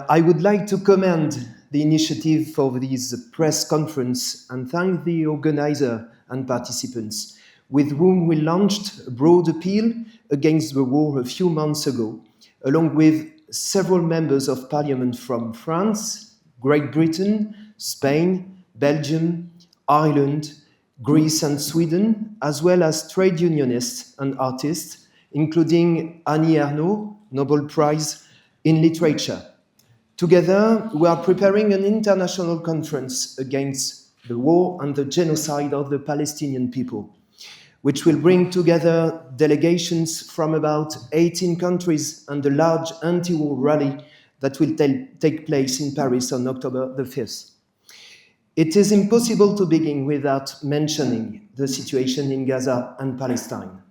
I would like to commend the initiative for this press conference and thank the organizer and participants with whom we launched a broad appeal against the war a few months ago, along with several members of parliament from France, Great Britain, Spain, Belgium, Ireland, Greece and Sweden, as well as trade unionists and artists, including Annie Ernaux, Nobel Prize in Literature. Together, we are preparing an international conference against the war and the genocide of the Palestinian people, which will bring together delegations from about 18 countries and a large anti-war rally that will take place in Paris on October the 5th. It is impossible to begin without mentioning the situation in Gaza and Palestine.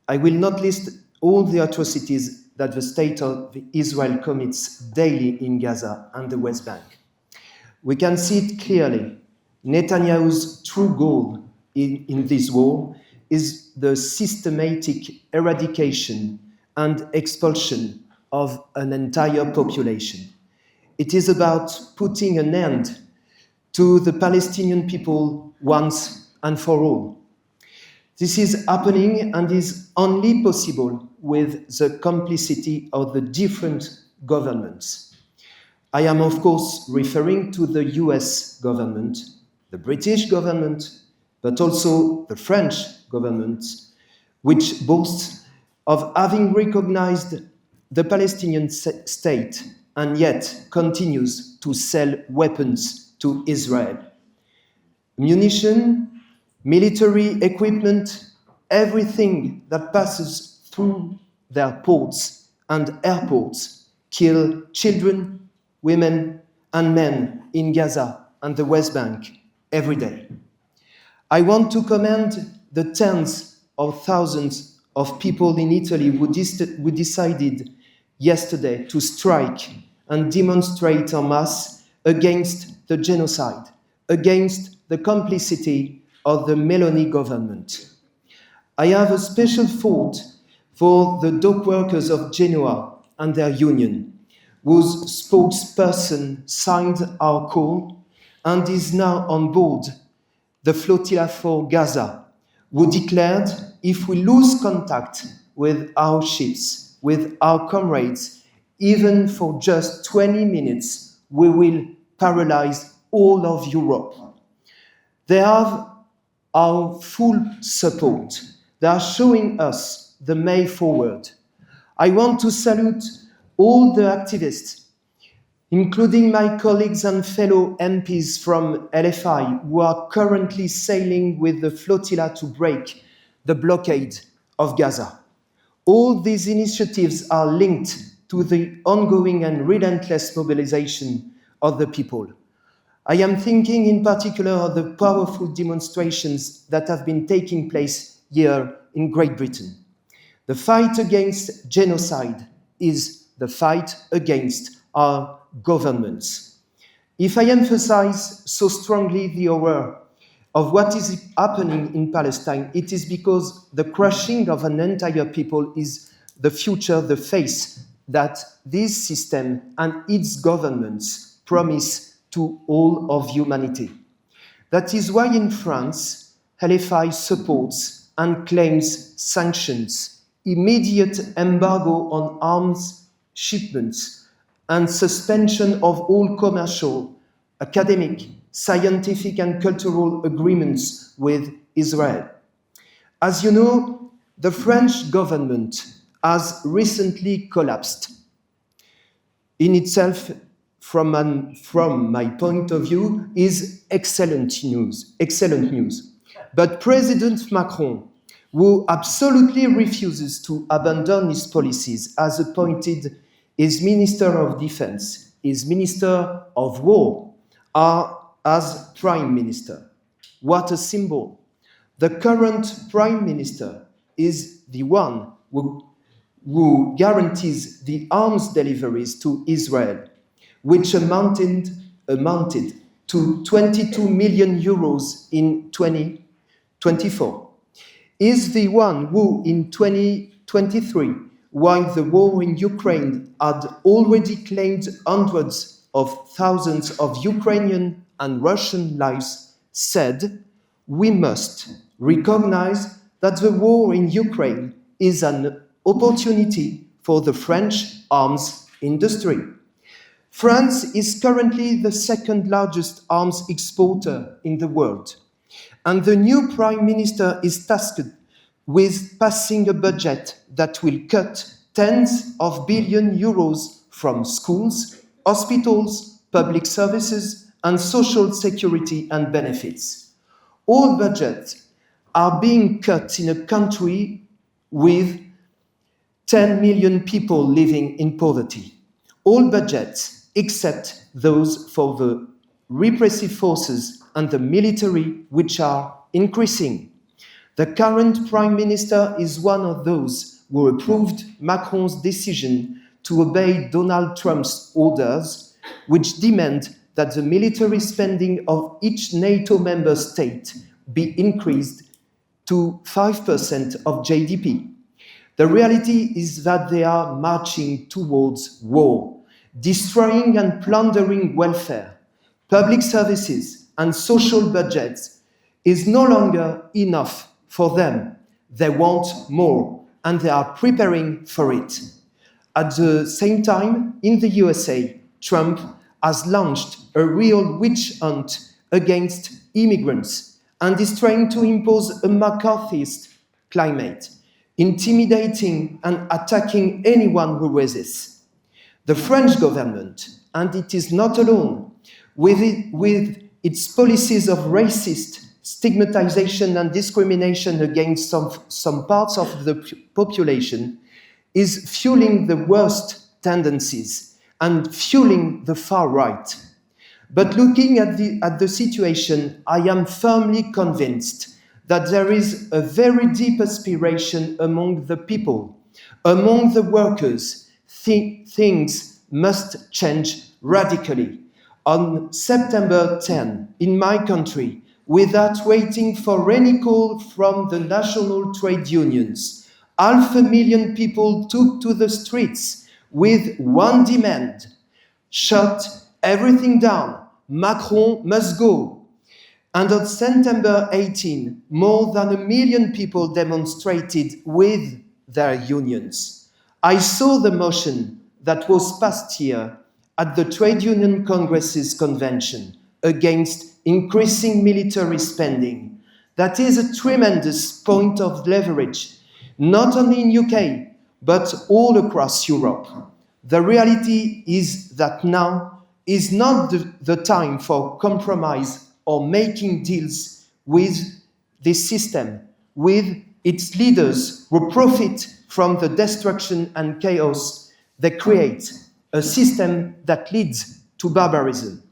I will not list all the atrocities that the state of Israel commits daily in Gaza and the West Bank. We can see it clearly. Netanyahu's true goal in this war is the systematic eradication and expulsion of an entire population. It is about putting an end to the Palestinian people once and for all. This is happening and is only possible with the complicity of the different governments. I am, of course, referring to the US government, the British government, but also the French government, which boasts of having recognized the Palestinian state and yet continues to sell weapons to Israel. Munition, military equipment, everything that passes through their ports and airports kill children, women, and men in Gaza and the West Bank every day. I want to commend the tens of thousands of people in Italy who decided yesterday to strike and demonstrate en masse against the genocide, against the complicity of the Meloni government. I have a special thought for the dock workers of Genoa and their union, whose spokesperson signed our call and is now on board the flotilla for Gaza, who declared if we lose contact with our ships, with our comrades, even for just 20 minutes, we will paralyze all of Europe. They have our full support. They are showing us the way forward. I want to salute all the activists, including my colleagues and fellow MPs from LFI, who are currently sailing with the flotilla to break the blockade of Gaza. All these initiatives are linked to the ongoing and relentless mobilization of the people. I am thinking in particular of the powerful demonstrations that have been taking place here in Great Britain. The fight against genocide is the fight against our governments. If I emphasize so strongly the horror of what is happening in Palestine, it is because the crushing of an entire people is the future, the face that this system and its governments promise to all of humanity. That is why in France, LFI supports and claims sanctions, immediate embargo on arms shipments, and suspension of all commercial, academic, scientific, and cultural agreements with Israel. As you know, the French government has recently collapsed. In itself, from my point of view, is excellent news. But President Macron, who absolutely refuses to abandon his policies, has appointed his Minister of Defense, his Minister of War, as Prime Minister. What a symbol. The current Prime Minister is the one who guarantees the arms deliveries to Israel, which amounted to 22 million euros in 2024, is the one who in 2023 while the war in Ukraine had already claimed hundreds of thousands of Ukrainian and Russian lives, said, "We must recognize that the war in Ukraine is an opportunity for the French arms industry." France is currently the second largest arms exporter in the world, and the new Prime Minister is tasked with passing a budget that will cut tens of billions euros from schools, hospitals, public services, and social security and benefits. All budgets are being cut in a country with 10 million people living in poverty. All budgets except those for the repressive forces and the military, which are increasing. The current Prime Minister is one of those who approved Macron's decision to obey Donald Trump's orders, which demand that the military spending of each NATO member state be increased to 5% of GDP. The reality is that they are marching towards war, destroying and plundering welfare, public services, and social budgets is no longer enough for them. They want more, and they are preparing for it. At the same time, in the USA, Trump has launched a real witch hunt against immigrants and is trying to impose a McCarthyist climate, intimidating and attacking anyone who resists. The French government, and it is not alone, with its policies of racist stigmatization and discrimination against some parts of the population, is fueling the worst tendencies and fueling the far right. But looking at the situation, I am firmly convinced that there is a very deep aspiration among the people, among the workers. Things must change radically. On September 10, in my country, without waiting for any call from the national trade unions, 500,000 people took to the streets with one demand: shut everything down. Macron must go. And on September 18, more than 1 million people demonstrated with their unions. I saw the motion that was passed here at the Trade Union Congress's convention against increasing military spending. That is a tremendous point of leverage, not only in UK, but all across Europe. The reality is that now is not the time for compromise or making deals with this system, with its leaders who profit from the destruction and chaos they create, a system that leads to barbarism.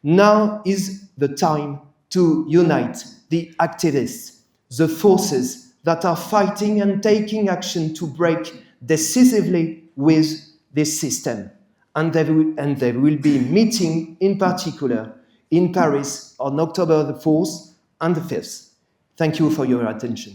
Now is the time to unite the activists, the forces that are fighting and taking action to break decisively with this system. And they will be meeting in particular in Paris on October the 4th and the 5th. Thank you for your attention.